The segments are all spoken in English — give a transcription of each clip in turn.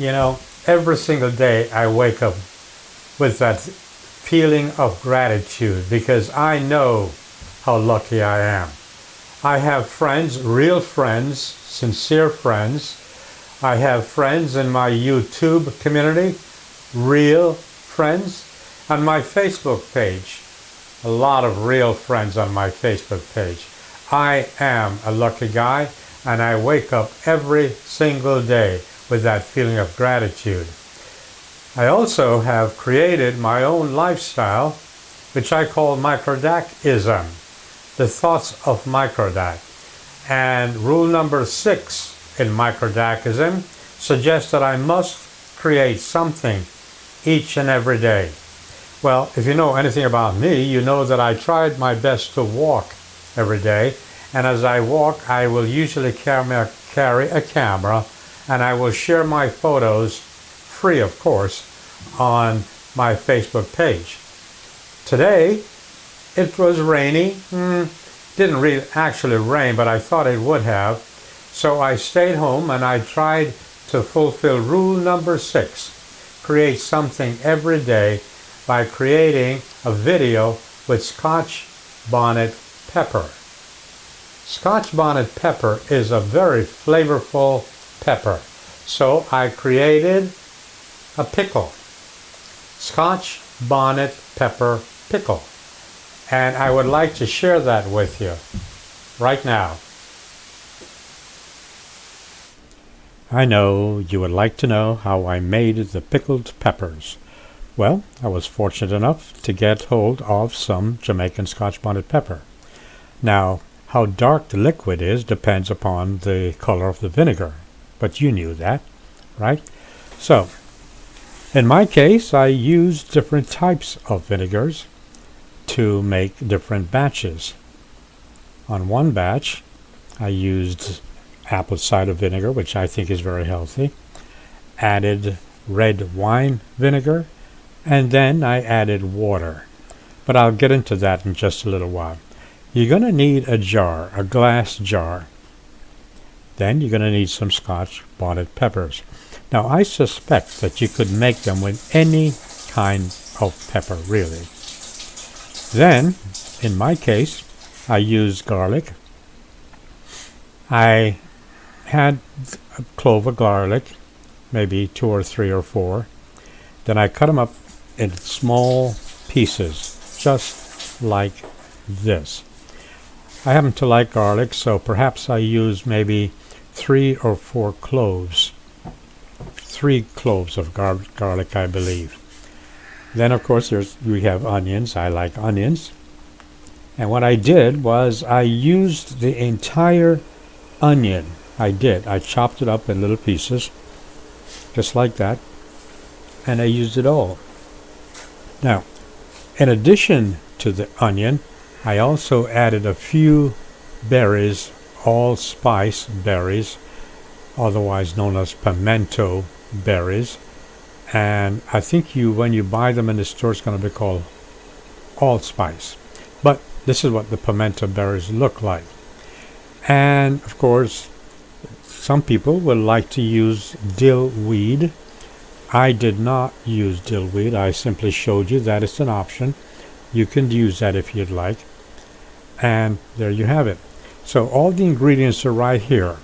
You know, every single day I wake up with that feeling of gratitude because I know how lucky I am. I have friends, real friends, sincere friends. I have friends in my YouTube community, real friends, and my Facebook page. A lot of real friends on my Facebook page. I am a lucky guy, and I wake up every single day with that feeling of gratitude. I also have created my own lifestyle, which I call Microdacism, the thoughts of Microdac. And rule number 6 in Microdacism suggests that I must create something each and every day. Well, if you know anything about me, you know that I tried my best to walk every day, and as I walk, I will usually carry a camera, and I will share my photos, free of course, on my Facebook page. Today, it was rainy. Didn't really actually rain, but I thought it would have. So I stayed home and I tried to fulfill rule number 6. Create something every day by creating a video with Scotch bonnet pepper. Scotch bonnet pepper is a very flavorful pepper. So I created a pickle. Scotch bonnet pepper pickle. And I would like to share that with you right now. I know you would like to know how I made the pickled peppers. Well, I was fortunate enough to get hold of some Jamaican Scotch bonnet pepper. Now, how dark the liquid is depends upon the color of the vinegar, but you knew that, right? So, in my case, I used different types of vinegars to make different batches. On one batch, I used apple cider vinegar, which I think is very healthy, added red wine vinegar, and then I added water. But I'll get into that in just a little while. You're going to need a jar, a glass jar. Then you're going to need some Scotch bonnet peppers. Now I suspect that you could make them with any kind of pepper, really. Then, in my case, I used garlic. I had a clove of garlic, maybe 2 or 3 or 4. Then I cut them up in small pieces, just like this. I happen to like garlic, so perhaps I used maybe 3 or 4 cloves. 3 cloves of garlic, I believe. Then, of course, we have onions. I like onions. And what I did was I used the entire onion. I chopped it up in little pieces, just like that, and I used it all. Now, in addition to the onion, I also added a few berries, allspice berries, otherwise known as pimento berries. And I think when you buy them in the store, it's going to be called allspice. But this is what the pimento berries look like. And of course, some people would like to use dill weed. I did not use dill weed. I simply showed you that it's an option. You can use that if you'd like. And there you have it. So all the ingredients are right here.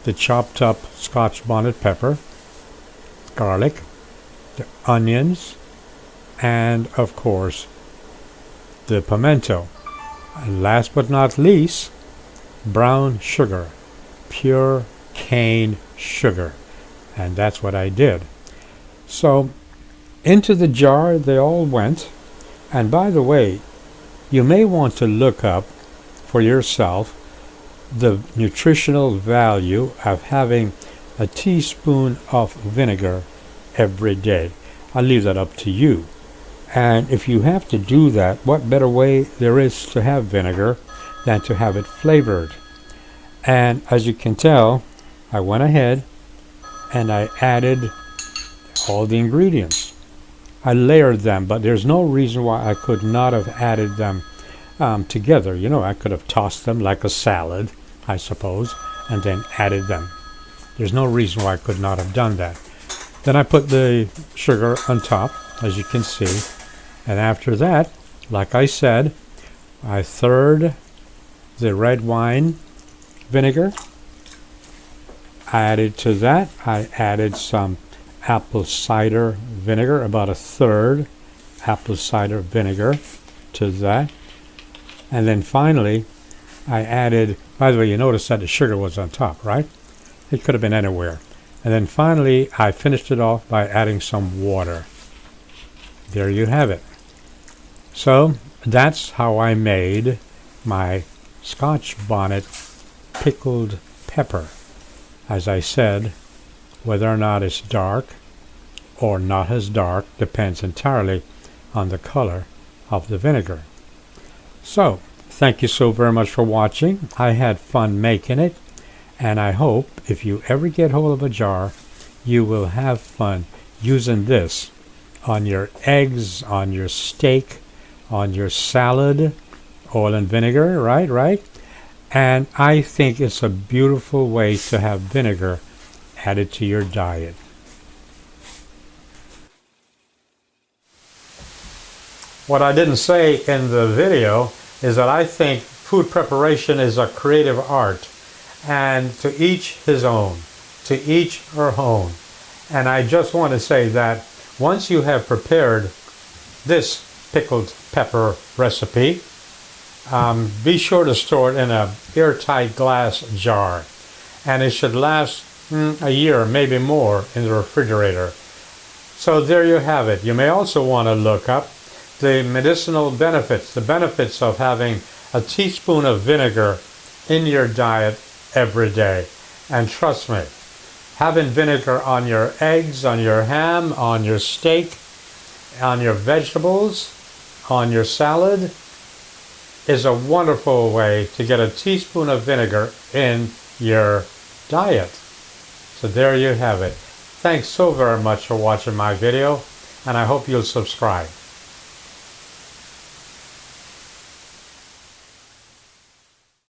The chopped up Scotch bonnet pepper, garlic, the onions, and of course the pimento. And last but not least, brown sugar, pure cane sugar. And that's what I did. So into the jar they all went. And by the way, you may want to look up for yourself the nutritional value of having a teaspoon of vinegar every day. I'll leave that up to you. And if you have to do that, what better way there is to have vinegar than to have it flavored? And as you can tell, I went ahead and I added all the ingredients. I layered them, but there's no reason why I could not have added them together. You know, I could have tossed them like a salad, I suppose, and then added them. There's no reason why I could not have done that. Then I put the sugar on top, as you can see. And after that, like I said, I third the red wine vinegar. Added to that, I added some apple cider vinegar, about a third apple cider vinegar to that. And then finally, I added, by the way, you notice that the sugar was on top, right? It could have been anywhere. And then finally, I finished it off by adding some water. There you have it. So that's how I made my Scotch bonnet pickled pepper. As I said, whether or not it's dark or not as dark depends entirely on the color of the vinegar. So, thank you so very much for watching. I had fun making it, and I hope if you ever get hold of a jar, you will have fun using this on your eggs, on your steak, on your salad, oil and vinegar, right? And I think it's a beautiful way to have vinegar added to your diet. What I didn't say in the video is that I think food preparation is a creative art, and to each his own, to each her own. And I just want to say that once you have prepared this pickled pepper recipe, be sure to store it in an airtight glass jar, and it should last a year, maybe more, in the refrigerator. So there you have it. You may also want to look up the medicinal benefits, the benefits of having a teaspoon of vinegar in your diet every day. And trust me, having vinegar on your eggs, on your ham, on your steak, on your vegetables, on your salad, is a wonderful way to get a teaspoon of vinegar in your diet. So there you have it. Thanks so very much for watching my video, and I hope you'll subscribe.